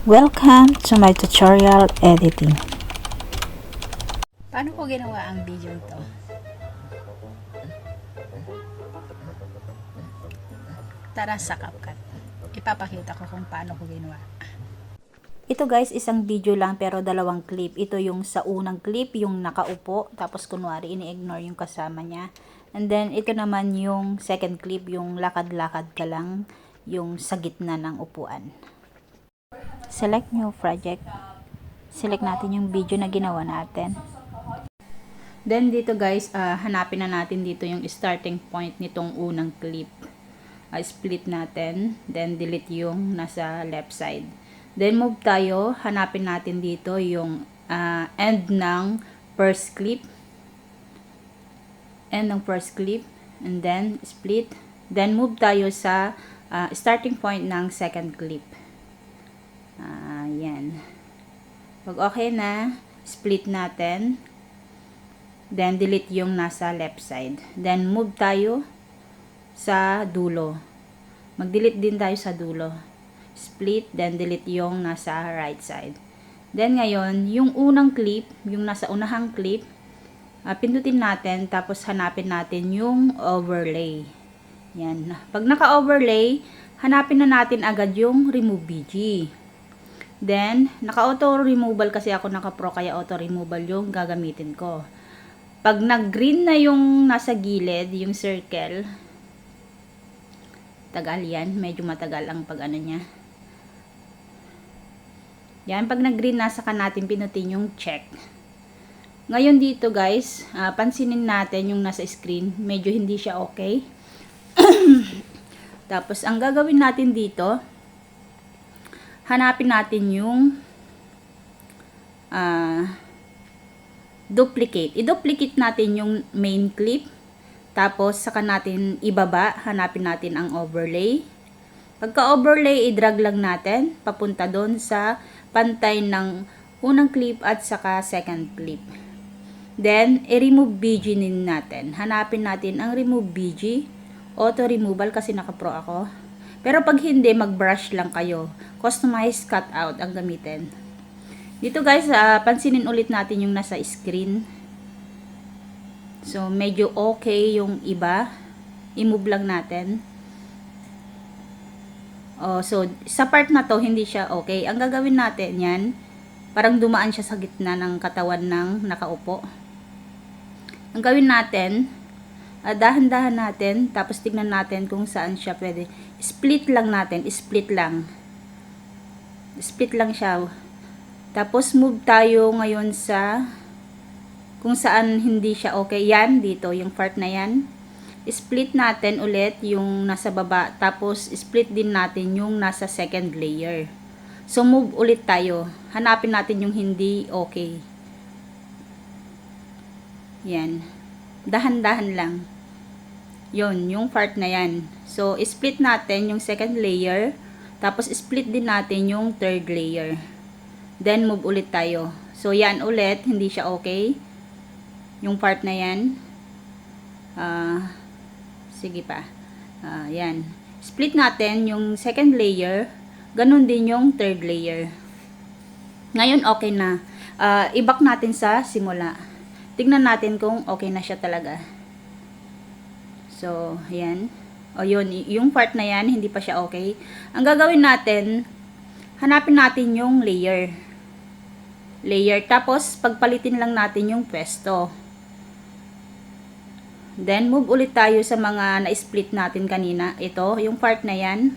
Welcome to my tutorial editing. Paano ko ginawa ang video ito? Tara sa CapCut. Ipapakita ko kung paano ko ginawa. Ito guys, isang video lang pero dalawang clip. Ito yung sa unang clip, yung nakaupo, tapos kunwari ini-ignore yung kasama niya. And then ito naman yung second clip, yung lakad-lakad ka lang, yung sa gitna ng upuan. Select new project. Select natin yung video na ginawa natin. Then dito guys, hanapin na natin dito yung starting point nitong unang clip. Split natin, then delete yung nasa left side. Then move tayo, hanapin natin dito yung end ng first clip. End ng first clip, and then split. Then move tayo sa starting point ng second clip. Yan. Pag okay na, split natin. Then delete yung nasa left side. Then move tayo sa dulo. Mag-delete din tayo sa dulo. Split, then delete yung nasa right side. Then ngayon, yung unang clip, yung nasa unahang clip, pindutin natin, tapos hanapin natin yung overlay. Yan. Pag naka-overlay, hanapin na natin agad yung remove BG. Then, naka-auto removal kasi ako naka-pro, kaya auto removal yung gagamitin ko. Pag nag-green na yung nasa gilid, yung circle, tagal yan, medyo matagal ang pag ano niya. Yan, pag nag-green na, saka natin pinutin yung check. Ngayon dito guys, pansinin natin yung nasa screen, medyo hindi siya okay. Tapos, ang gagawin natin dito, hanapin natin yung duplicate. I-duplicate natin yung main clip. Tapos, saka natin ibaba. Hanapin natin ang overlay. Pagka-overlay, i-drag lang natin papunta doon sa pantay ng unang clip at saka second clip. Then, i-remove BG din natin. Hanapin natin ang remove BG. Auto removal kasi naka-pro ako. Pero pag hindi, mag-brush lang kayo. Customize cutout ang gamitin. Dito guys, pansinin ulit natin yung nasa screen. So, medyo okay yung iba. I-move lang natin. So, sa part na to, hindi siya okay. Ang gagawin natin yan, parang dumaan siya sa gitna ng katawan ng nakaupo. Ang gawin natin, dahan-dahan natin, tapos tignan natin kung saan siya pwede. Split lang natin, split lang. Split lang siya. Tapos move tayo ngayon sa kung saan hindi siya okay. Yan, dito, yung part na yan. Split natin ulit yung nasa baba. Tapos split din natin yung nasa second layer. So move ulit tayo. Hanapin natin yung hindi okay. Yan. Dahan-dahan lang. Yon, yung part na yan. So, split natin yung second layer. Tapos, split din natin yung third layer. Then, move ulit tayo. So, yan ulit. Hindi siya okay. Yung part na yan. Sige pa. Yan. Split natin yung second layer. Ganun din yung third layer. Ngayon, okay na. I-back natin sa simula. Tignan natin kung okay na siya talaga. So, ayan. O yun, yung part na yan, hindi pa siya okay. Ang gagawin natin, hanapin natin yung layer. Layer. Tapos, pagpalitin lang natin yung pwesto. Then, move ulit tayo sa mga na-split natin kanina. Ito, yung part na yan.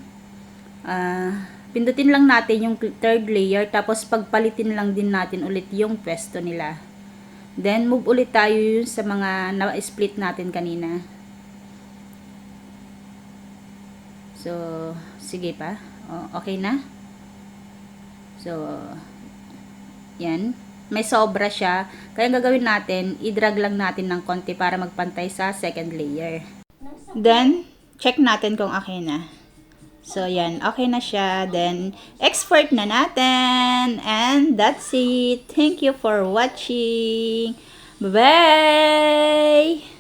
Pindutin lang natin yung third layer. Tapos, pagpalitin lang din natin ulit yung pwesto nila. Then, move ulit tayo sa mga na-split natin kanina. So, sige pa. Okay na. So, yan. May sobra siya. Kaya gagawin natin, i-drag lang natin ng konti para magpantay sa second layer. Then, check natin kung okay na. So, yan. Okay na siya. Then, export na natin. And that's it. Thank you for watching. Bye-bye!